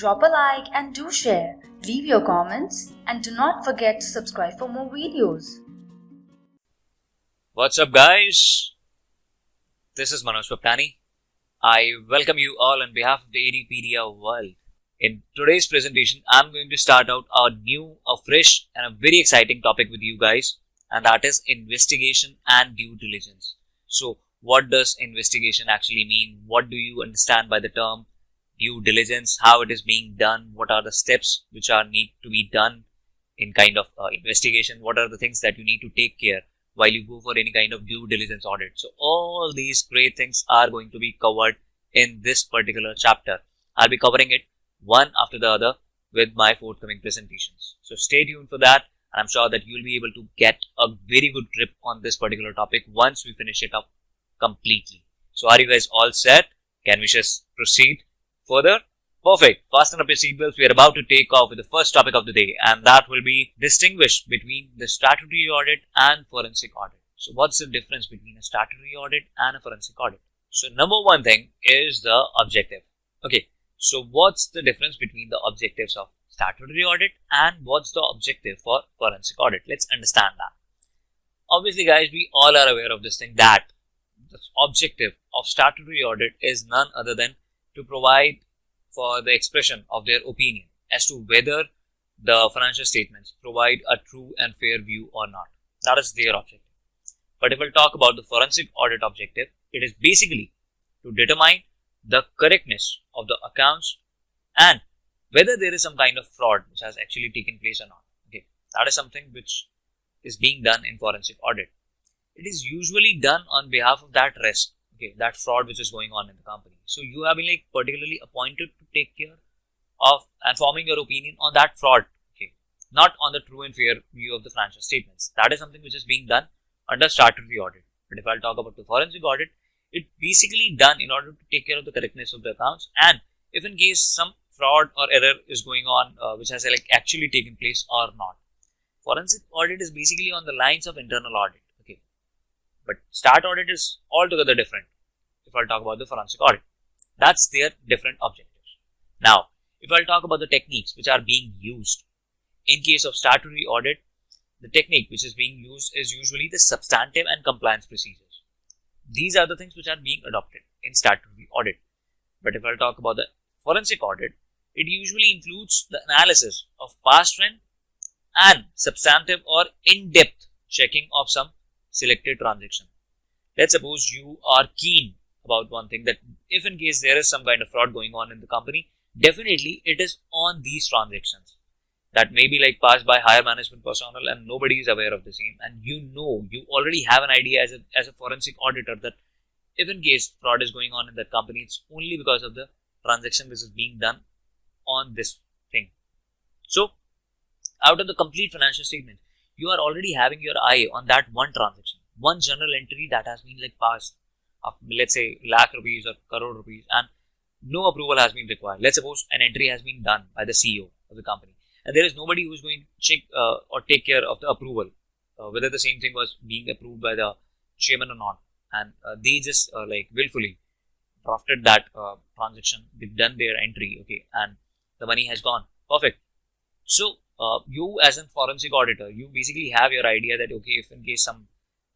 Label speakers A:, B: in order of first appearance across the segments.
A: Drop a like and do share. Leave your comments and do not forget to subscribe for more videos.
B: What's up, guys? This is Manoj Paptani. I welcome you all on behalf of the ADpedia world. In today's presentation, I'm going to start out a new, a fresh and a very exciting topic with you guys, and that is investigation and due diligence. So what does investigation actually mean? What do you understand by the term due diligence? How it is being done? What are the steps which are need to be done in kind of investigation? What are the things that you need to take care while you go for any kind of due diligence audit? So all these great things are going to be covered in this particular chapter. I'll be covering it one after the other with my forthcoming presentations. So stay tuned for that, and I'm sure that you'll be able to get a very good grip on this particular topic once we finish it up completely. So are you guys all set? Can we just proceed further? Perfect. Fasten up your seatbelts. We are about to take off with the first topic of the day, and that will be distinguish between the statutory audit and forensic audit. So what's the difference between a statutory audit and a forensic audit? So number one thing is the objective. Okay. So what's the difference between the objectives of statutory audit and what's the objective for forensic audit? Let's understand that. Obviously, guys, we all are aware of this thing, that the objective of statutory audit is none other than to provide for the expression of their opinion as to whether the financial statements provide a true and fair view or not. That is their objective. But if we'll talk about the forensic audit objective, it is basically to determine the correctness of the accounts and whether there is some kind of fraud which has actually taken place or not. Okay, that is something which is being done in forensic audit. It is usually done on behalf of that risk, okay, that fraud which is going on in the company. So you have been particularly appointed to take care of and forming your opinion on that fraud, okay, not on the true and fair view of the financial statements. That is something which is being done under statutory audit. But if I'll talk about the forensic audit, it's basically done in order to take care of the correctness of the accounts, and if in case some fraud or error is going on which has actually taken place or not. Forensic audit is basically on the lines of internal audit, okay, but stat audit is altogether different. If I'll talk about the forensic audit, that's their different objectives. Now, if I'll talk about the techniques which are being used in case of statutory audit, the technique which is being used is usually the substantive and compliance procedures. These are the things which are being adopted in statutory audit. But if I'll talk about the forensic audit, it usually includes the analysis of past trend and substantive or in-depth checking of some selected transaction. Let's suppose you are keen about one thing, that if in case there is some kind of fraud going on in the company, definitely it is on these transactions that may be passed by higher management personnel and nobody is aware of the same, and you already have an idea as a forensic auditor that if in case fraud is going on in that company, it's only because of the transaction which is being done on this thing. So out of the complete financial statement, you are already having your eye on that one transaction, one general entry that has been passed of, let's say, lakh rupees or crore rupees, and no approval has been required. Let's suppose an entry has been done by the CEO of the company, and there is nobody who is going to check or take care of the approval, whether the same thing was being approved by the chairman or not, and they just willfully drafted that transaction. They've done their entry, okay, and the money has gone. Perfect. So you as a forensic auditor, you basically have your idea that, okay, if in case some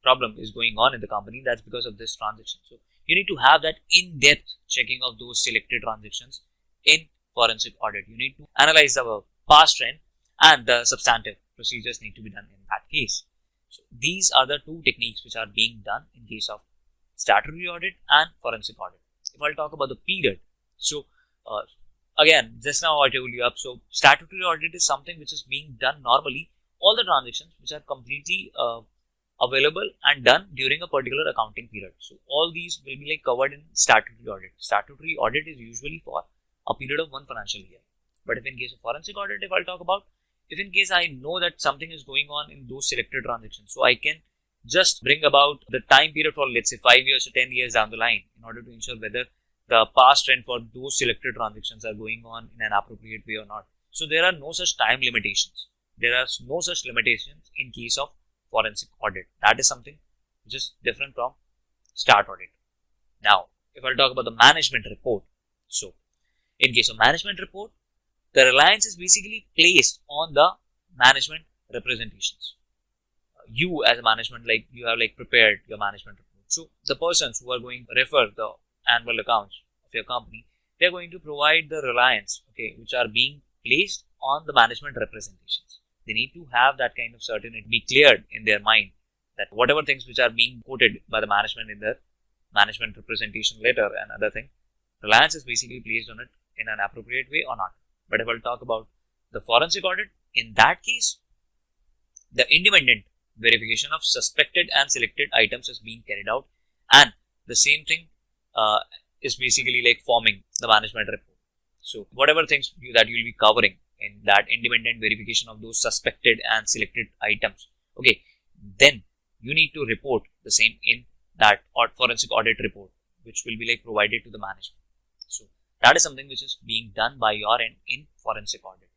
B: problem is going on in the company, that's because of this transaction. So you need to have that in-depth checking of those selected transactions in forensic audit. You need to analyze the past trend and the substantive procedures need to be done in that case. So these are the two techniques which are being done in case of statutory audit and forensic audit. If I'll talk about the period, so again, just now I told you up, so statutory audit is something which is being done normally, all the transactions which are completely available and done during a particular accounting period. So all these will be covered in statutory audit. Statutory audit is usually for a period of one financial year. But if in case of forensic audit, if I'll talk about, if in case I know that something is going on in those selected transactions, so I can just bring about the time period for, let's say, 5 years or 10 years down the line in order to ensure whether the past trend for those selected transactions are going on in an appropriate way or not. So there are no such time limitations. There are no such limitations in case of forensic audit. That is something which is different from stat audit. Now, if I'll talk about the management report, so in case of management report, the reliance is basically placed on the management representations. You as a management, like you have like prepared your management report. So the persons who are going to refer the annual accounts of your company, they are going to provide the reliance, okay, which are being placed on the management representations. They need to have that kind of certainty be cleared in their mind that whatever things which are being quoted by the management in their management representation letter and other thing, reliance is basically placed on it in an appropriate way or not. But if I'll talk about the forensic audit, in that case, the independent verification of suspected and selected items is being carried out, and the same thing is basically like forming the management report. So whatever things that you will be covering in that independent verification of those suspected and selected items, okay, then you need to report the same in that forensic audit report, which will be like provided to the management. So that is something which is being done by your end in forensic audit.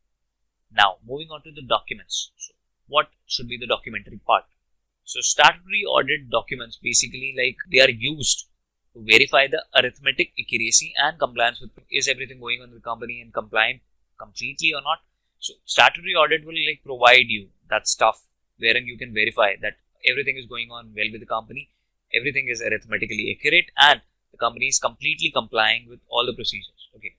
B: Now moving on to the documents. So what should be the documentary part? So statutory audit documents basically like they are used to verify the arithmetic accuracy and compliance with is everything going on in the company and compliant completely or not. So statutory audit will like provide you that stuff wherein you can verify that everything is going on well with the company, everything is arithmetically accurate, and the company is completely complying with all the procedures. Okay,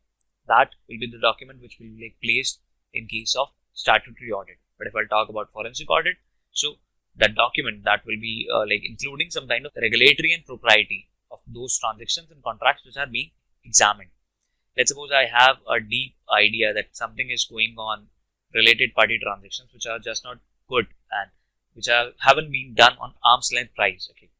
B: that will be the document which will be like placed in case of statutory audit. But if I'll talk about forensic audit, so that document that will be like including some kind of regulatory and propriety of those transactions and contracts which are being examined. Let's suppose I have a deep idea that something is going on related party transactions which are just not good and which haven't been done on arm's length price. Okay,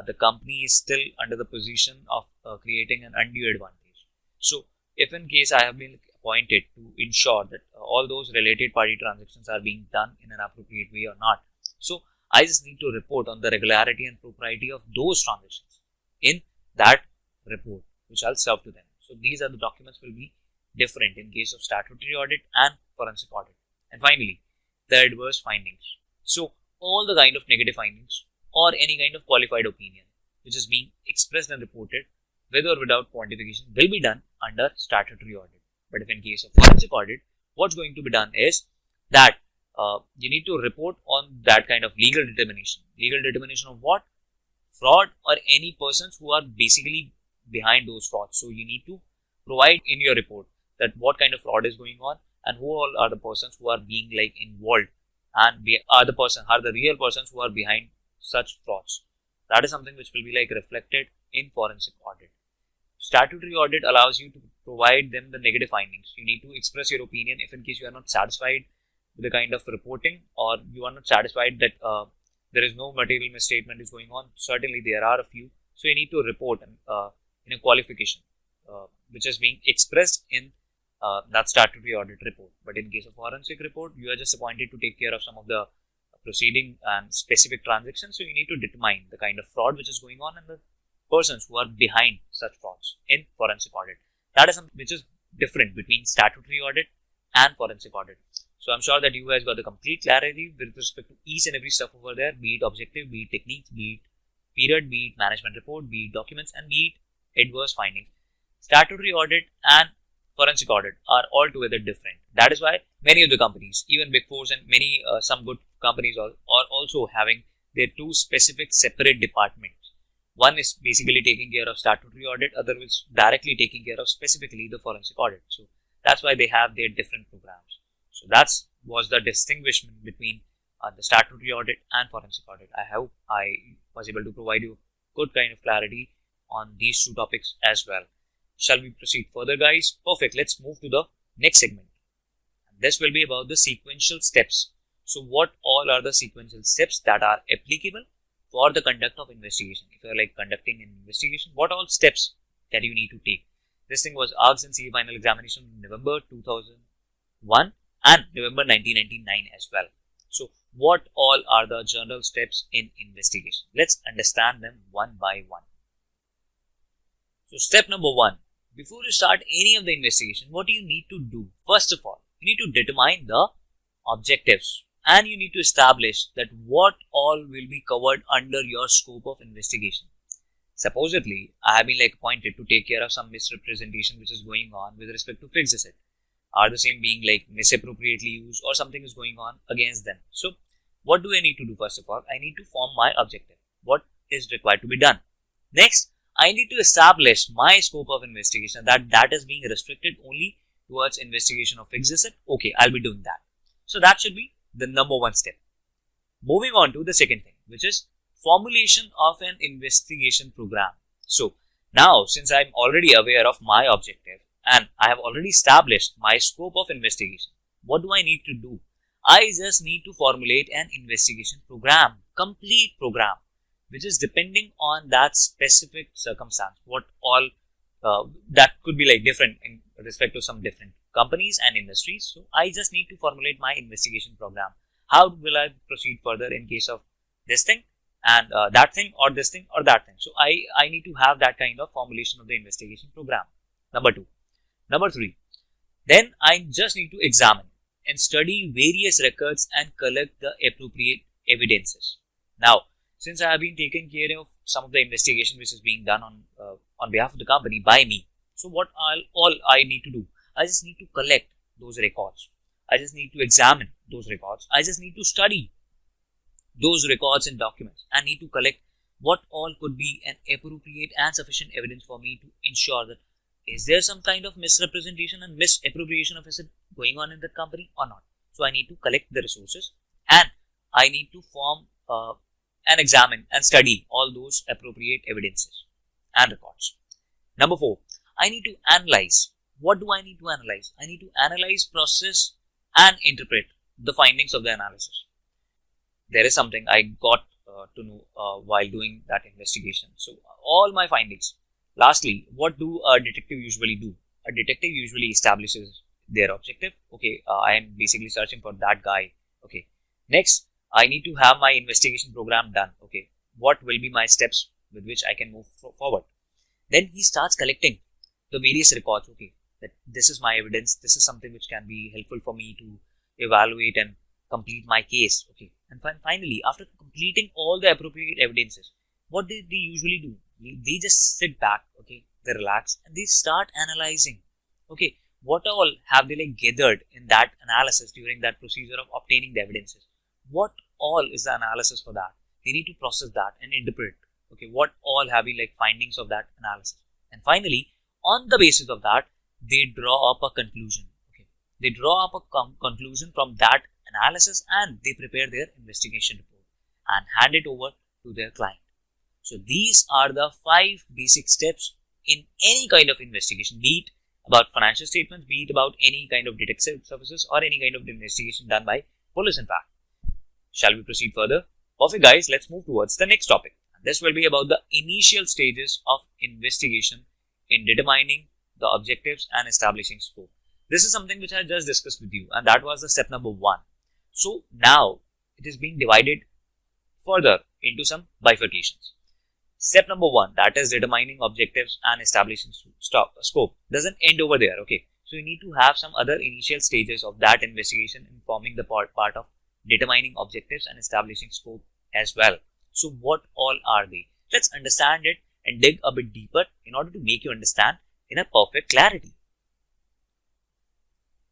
B: the company is still under the position of creating an undue advantage. So if in case I have been appointed to ensure that all those related party transactions are being done in an appropriate way or not, so I just need to report on the regularity and propriety of those transactions in that report which I'll serve to them. So these are the documents will be different in case of statutory audit and forensic audit. And finally, the adverse findings. So all the kind of negative findings or any kind of qualified opinion which is being expressed and reported with or without quantification will be done under statutory audit. But if in case of forensic audit, what's going to be done is that you need to report on that kind of legal determination. Legal determination of what? Fraud or any persons who are basically behind those frauds. So you need to provide in your report that what kind of fraud is going on and who all are the persons who are being like involved and are the real persons who are behind such frauds. That is something which will be like reflected in forensic audit. Statutory audit allows you to provide them the negative findings. You need to express your opinion if in case you are not satisfied with the kind of reporting or you are not satisfied that there is no material misstatement is going on. Certainly there are a few. So you need to report in a qualification which is being expressed in that statutory audit report. But in case of forensic report, you are just appointed to take care of some of the proceeding and specific transactions. So you need to determine the kind of fraud which is going on and the persons who are behind such frauds in forensic audit. That is something which is different between statutory audit and forensic audit. So I'm sure that you guys got the complete clarity with respect to each and every stuff over there, be it objective, be it techniques, be it period, be it management report, be it documents, and be it adverse findings. Statutory audit and forensic audit are altogether different. That is why many of the companies, even Big Fours and many some good companies are also having their two specific separate departments. One is basically taking care of statutory audit, other is directly taking care of specifically the forensic audit. So that's why they have their different programs. So that was the distinguishment between the statutory audit and forensic audit. I hope I was able to provide you good kind of clarity on these two topics as well. Shall we proceed further, guys? Perfect. Let's move to the next segment. This will be about the sequential steps. So what all are the sequential steps that are applicable for the conduct of investigation? If you are like conducting an investigation, what all steps that you need to take? This thing was asked in C.A Final Examination in November 2001 and November 1999 as well. So what all are the general steps in investigation? Let's understand them one by one. So step number one, before you start any of the investigation, what do you need to do? First of all, you need to determine the objectives and you need to establish that what all will be covered under your scope of investigation. Supposedly, I have been like appointed to take care of some misrepresentation which is going on with respect to fixed asset. Are the same being like misappropriately used or something is going on against them? So what do I need to do? First of all, I need to form my objective. What is required to be done? Next, I need to establish my scope of investigation, that is being restricted only towards investigation of fixed asset. Okay, I'll be doing that. So that should be the number one step. Moving on to the second thing, which is formulation of an investigation program. So now, since I'm already aware of my objective and I have already established my scope of investigation, what do I need to do? I just need to formulate an investigation program, complete program, which is depending on that specific circumstance. What all that could be like different in respect to some different companies and industries. So I just need to formulate my investigation program. How will I proceed further in case of this thing and that thing, or this thing or that thing? So I need to have that kind of formulation of the investigation program. Number two. Number three, then I just need to examine and study various records and collect the appropriate evidences. Now, since I have been taking care of some of the investigation which is being done on behalf of the company by me, so what all I need to do? I just need to collect those records. I just need to examine those records. I just need to study those records and documents. I need to collect what all could be an appropriate and sufficient evidence for me to ensure that is there some kind of misrepresentation and misappropriation of asset going on in the company or not. So I need to collect the resources and I need to form and examine and study all those appropriate evidences and records. Number four, I need to analyze. What do I need to analyze? I need to analyze, process and interpret the findings of the analysis. There is something I got to know while doing that investigation. So all my findings. Lastly, what do a detective usually do? A detective usually establishes their objective. Okay, I am basically searching for that guy. Okay. Next, I need to have my investigation program done. Okay. What will be my steps with which I can move forward? Then he starts collecting the various records. Okay. That this is my evidence. This is something which can be helpful for me to evaluate and complete my case. Okay. And finally, after completing all the appropriate evidences, what did they usually do? They just sit back, okay, they relax and they start analyzing, okay, what all have they like gathered in that analysis during that procedure of obtaining the evidences. What all is the analysis for that? They need to process that and interpret, okay, what all have been like findings of that analysis. And finally, on the basis of that, they draw up a conclusion, okay. They draw up a conclusion from that analysis and they prepare their investigation report and hand it over to their client. So these are the 5 basic steps in any kind of investigation, be it about financial statements, be it about any kind of detective services or any kind of investigation done by police in fact. Shall we proceed further? Perfect guys, let's move towards the next topic. This will be about the initial stages of investigation in determining the objectives and establishing scope. This is something which I just discussed with you and that was the step number 1. So now it is being divided further into some bifurcations. Step number 1, that is determining objectives and establishing scope, doesn't end over there, okay. So you need to have some other initial stages of that investigation in forming the part of determining objectives and establishing scope as well. So what all are they? Let's understand it and dig a bit deeper in order to make you understand in a perfect clarity.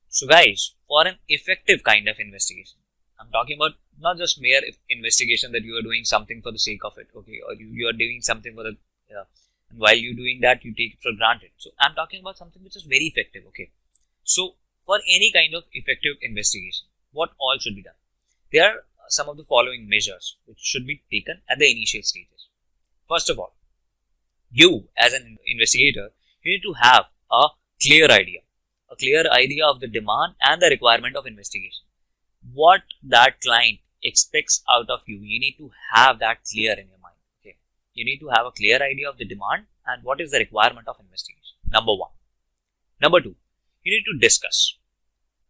B: So guys, for an effective kind of investigation, I'm talking about not just mere investigation that you are doing something for the sake of it, okay, or you are doing something for the and while you're doing that you take it for granted. So I'm talking about something which is very effective, okay. So for any kind of effective investigation, what all should be done? There are some of the following measures which should be taken at the initial stages. First of all, you as an investigator, you need to have a clear idea of the demand and the requirement of investigation. What that client expects out of you, you need to have that clear in your mind, okay. You need to have a clear idea of the demand and what is the requirement of investigation. Number 1. Number 2, you need to discuss.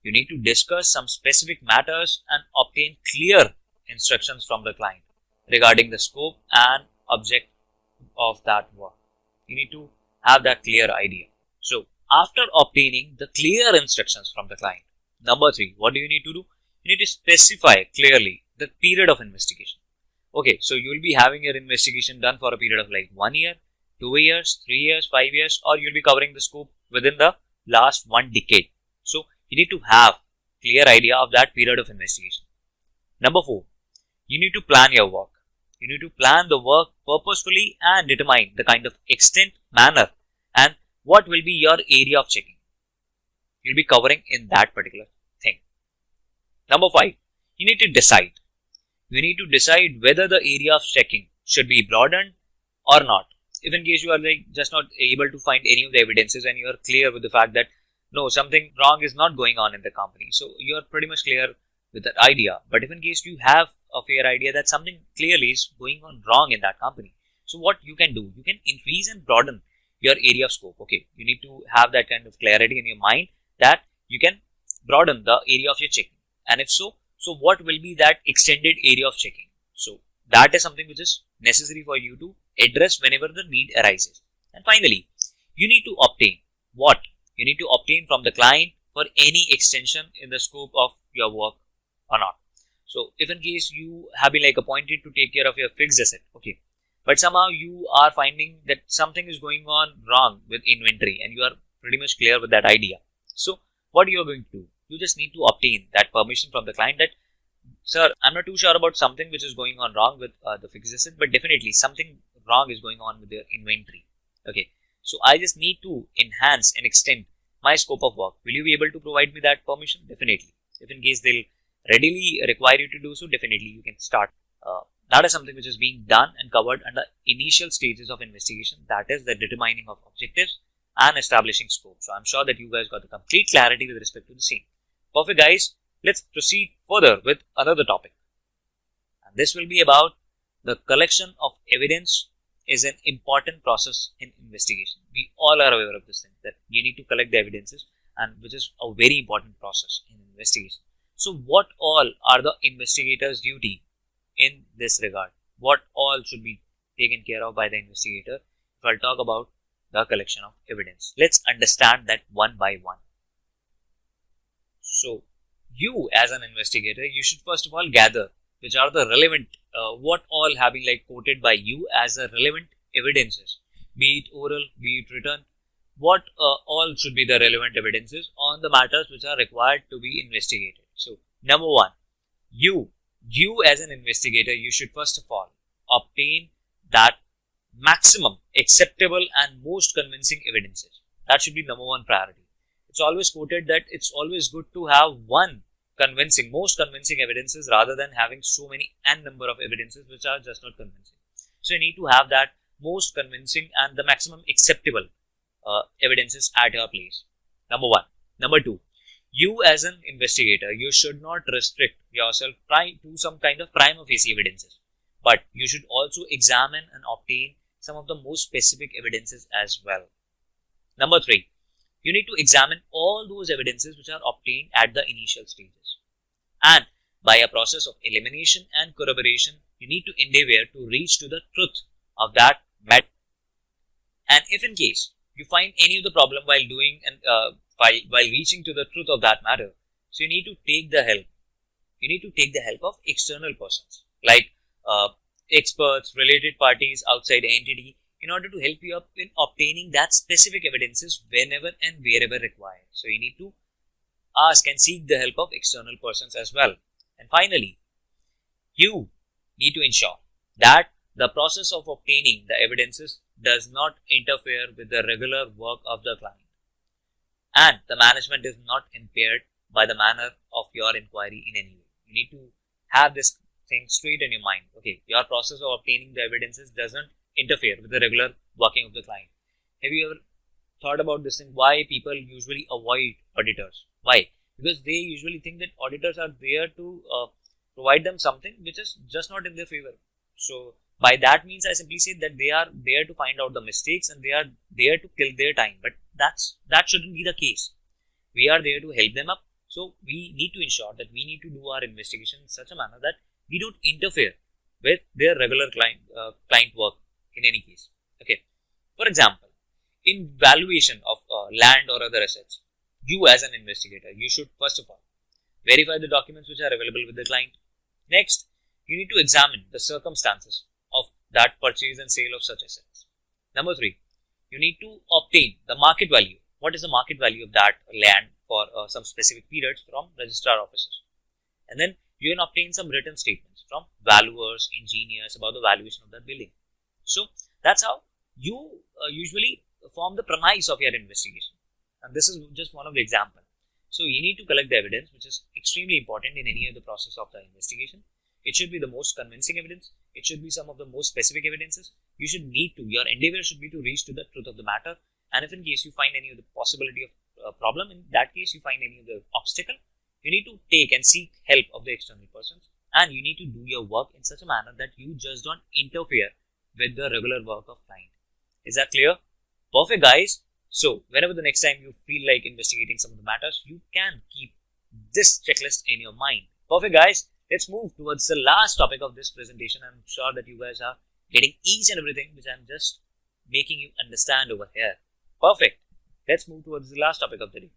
B: You need to discuss some specific matters and obtain clear instructions from the client regarding the scope and object of that work. You need to have that clear idea. So after obtaining the clear instructions from the client, number 3, what do you need to do? You need to specify clearly the period of investigation. Okay, so you will be having your investigation done for a period of like 1 year, 2 years, 3 years, 5 years, or you'll be covering the scope within the last 1 decade. So you need to have clear idea of that period of investigation. Number 4, you need to plan your work. You need to plan the work purposefully and determine the kind of extent, manner, and what will be your area of checking. You'll be covering in that particular thing. Number 5, you need to decide. You need to decide whether the area of checking should be broadened or not. If in case you are just not able to find any of the evidences and you are clear with the fact that no, something wrong is not going on in the company, so you are pretty much clear with that idea. But if in case you have a fair idea that something clearly is going on wrong in that company, so what you can do, you can increase and broaden your area of scope. Okay, you need to have that kind of clarity in your mind that you can broaden the area of your checking, and if so what will be that extended area of checking. So that is something which is necessary for you to address whenever the need arises. And finally, you need to obtain what? You need to obtain from the client for any extension in the scope of your work or not. So if in case you have been appointed to take care of your fixed asset, okay, but somehow you are finding that something is going on wrong with inventory and you are pretty much clear with that idea. So what you are going to do, you just need to obtain that permission from the client that, sir, I'm not too sure about something which is going on wrong with the fixed asset, but definitely something wrong is going on with their inventory. Okay, so I just need to enhance and extend my scope of work. Will you be able to provide me that permission? Definitely. If in case they'll readily require you to do so, definitely you can start. That is something which is being done and covered under initial stages of investigation. That is the determining of objectives and establishing scope. So I'm sure that you guys got the complete clarity with respect to the same. Perfect, guys. Let's proceed further with another topic. And this will be about the collection of evidence is an important process in investigation. We all are aware of this thing, that you need to collect the evidences, and which is a very important process in investigation. So what all are the investigator's duty in this regard? What all should be taken care of by the investigator? If I'll talk about the collection of evidence, let's understand that one by one. So you as an investigator, you should first of all gather which are the relevant, what all have been quoted by you as the relevant evidences, be it oral, be it written, what all should be the relevant evidences on the matters which are required to be investigated. So number 1, you as an investigator, you should first of all obtain that maximum acceptable and most convincing evidences. That should be number 1 priority. It's always quoted that it's always good to have one most convincing evidences rather than having so many n number of evidences which are just not convincing. So you need to have that most convincing and the maximum acceptable evidences at your place. Number 1. Number 2, you as an investigator, you should not restrict yourself to some kind of prima facie evidences, but you should also examine and obtain some of the most specific evidences as well. Number 3, you need to examine all those evidences which are obtained at the initial stages. And by a process of elimination and corroboration, you need to endeavor to reach to the truth of that matter. And if in case you find any of the problem while doing and while reaching to the truth of that matter, so you need to take the help. You need to take the help of external persons like experts, related parties, outside entity, in order to help you up in obtaining that specific evidences whenever and wherever required. So you need to ask and seek the help of external persons as well. And finally, you need to ensure that the process of obtaining the evidences does not interfere with the regular work of the client, and the management is not impaired by the manner of your inquiry in any way. You need to have this thing straight in your mind. Okay, your process of obtaining the evidences doesn't interfere with the regular working of the client. Have you ever thought about this thing? Why people usually avoid auditors? Why? Because they usually think that auditors are there to provide them something which is just not in their favor. So by that means, I simply say that they are there to find out the mistakes and they are there to kill their time. But that shouldn't be the case. We are there to help them up. So we need to ensure that we need to do our investigation in such a manner that we don't interfere with their regular client work in any case. Okay. For example, in valuation of land or other assets, you as an investigator, you should first of all verify the documents which are available with the client. Next, you need to examine the circumstances of that purchase and sale of such assets. Number 3, you need to obtain the market value. What is the market value of that land for some specific periods from registrar officers. And then you can obtain some written statements from valuers, engineers about the valuation of that building. So that's how you usually form the premise of your investigation. And this is just one of the examples. So you need to collect the evidence, which is extremely important in any of the process of the investigation. It should be the most convincing evidence. It should be some of the most specific evidences. Your endeavor should be to reach to the truth of the matter. And if in case you find any of the possibility of problem, in that case you find any of the obstacle, you need to take and seek help of the external persons. And you need to do your work in such a manner that you just don't interfere with the regular work of client. Is that clear? Perfect, guys. So whenever the next time you feel like investigating some of the matters, you can keep this checklist in your mind. Perfect, guys. Let's move towards the last topic of this presentation. I'm sure that you guys are getting each and everything which I'm just making you understand over here. Perfect. Let's move towards the last topic of the day.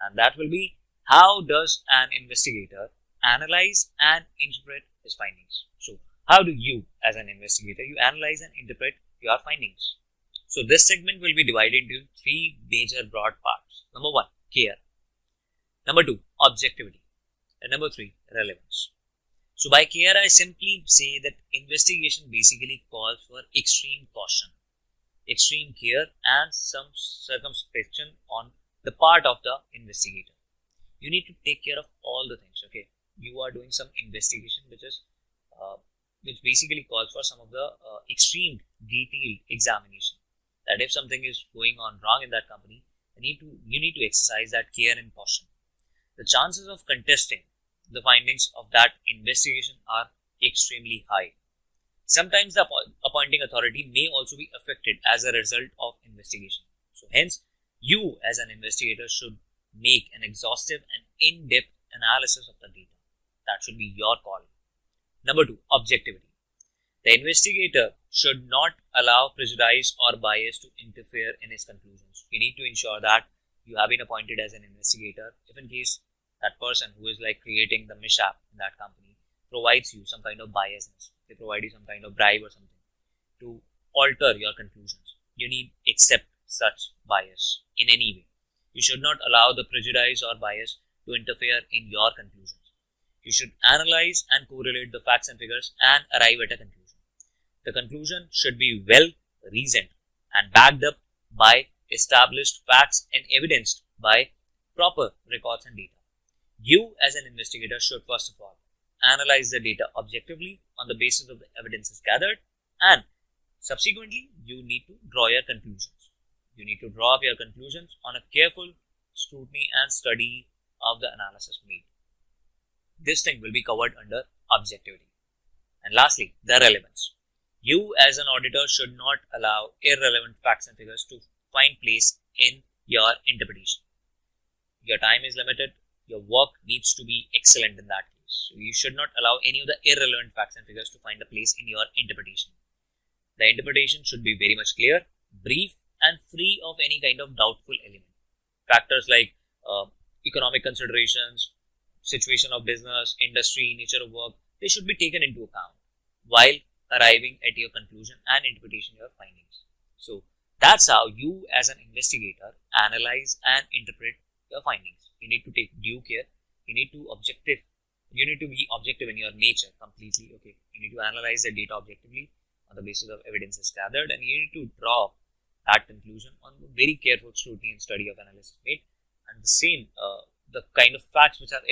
B: And that will be, how does an investigator analyze and interpret his findings? So how do you, as an investigator, you analyze and interpret your findings? So this segment will be divided into three major broad parts. Number 1, care. Number 2, objectivity. And number 3, relevance. So by care, I simply say that investigation basically calls for extreme caution, extreme care, and some circumspection on the part of the investigator. You need to take care of all the things. Okay, you are doing some investigation which basically calls for some of the extreme detailed examination. That if something is going on wrong in that company, you need to exercise that care and caution. The chances of contesting the findings of that investigation are extremely high. Sometimes the appointing authority may also be affected as a result of investigation. So hence, you as an investigator should make an exhaustive and in-depth analysis of the data. That should be your call. Number 2, objectivity. The investigator should not allow prejudice or bias to interfere in his conclusions. You need to ensure that you have been appointed as an investigator. If in case that person who is like creating the mishap in that company provides you some kind of biasness, they provide you some kind of bribe or something to alter your conclusions, you need to accept such bias in any way. You should not allow the prejudice or bias to interfere in your conclusions. You should analyze and correlate the facts and figures and arrive at a conclusion. The conclusion should be well reasoned and backed up by established facts and evidenced by proper records and data. You as an investigator should first of all analyze the data objectively on the basis of the evidences gathered, and subsequently you need to draw your conclusions. You need to draw up your conclusions on a careful scrutiny and study of the analysis made. This thing will be covered under objectivity. And lastly, the relevance. You as an auditor should not allow irrelevant facts and figures to find place in your interpretation. Your time is limited. Your work needs to be excellent in that case. So you should not allow any of the irrelevant facts and figures to find a place in your interpretation. The interpretation should be very much clear, brief, and free of any kind of doubtful element. Factors like economic considerations, situation of business, industry, nature of work, they should be taken into account while arriving at your conclusion and interpretation of your findings. So that's how you as an investigator analyze and interpret your findings. You need to take due care. You need to be objective in your nature completely. Okay, you need to analyze the data objectively on the basis of evidences gathered, and you need to draw that conclusion on very careful scrutiny and study of analysis made. And the same, the kind of facts which are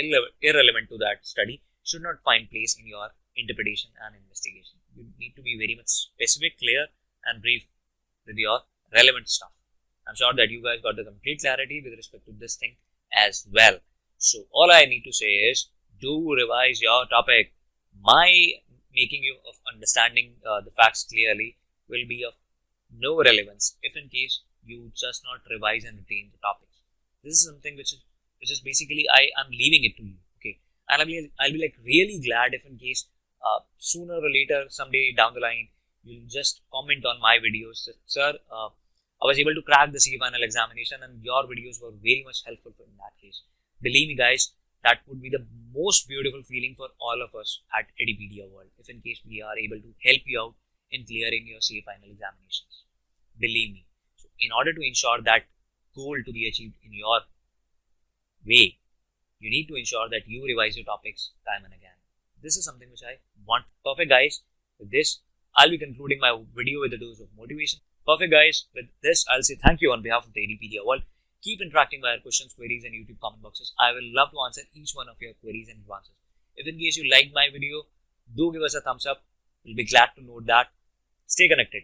B: irrelevant to that study should not find place in your interpretation and investigation. You need to be very much specific, clear, and brief with your relevant stuff. I'm sure that you guys got the complete clarity with respect to this thing as well. So all I need to say is, do revise your topic. My making you of understanding the facts clearly will be of no relevance if in case you just not revise and retain the topics. This is something which is basically I am leaving it to you. Okay, and I'll be like really glad if in case sooner or later, someday down the line, you'll just comment on my videos. Sir, I was able to crack the C.A Final examination and your videos were very much helpful in that case. Believe me guys, that would be the most beautiful feeling for all of us at Edipedia World, if in case we are able to help you out in clearing your C.A Final examinations. Believe me. So in order to ensure that goal to be achieved in your way, you need to ensure that you revise your topics time and again. This is something which I want. Perfect, guys. With this, I'll be concluding my video with a dose of motivation. Perfect, guys. With this, I'll say thank you on behalf of the ADpedia world. Keep interacting via questions, queries, and YouTube comment boxes. I will love to answer each one of your queries and advances. If in case you liked my video, do give us a thumbs up. We'll be glad to note that. Stay connected.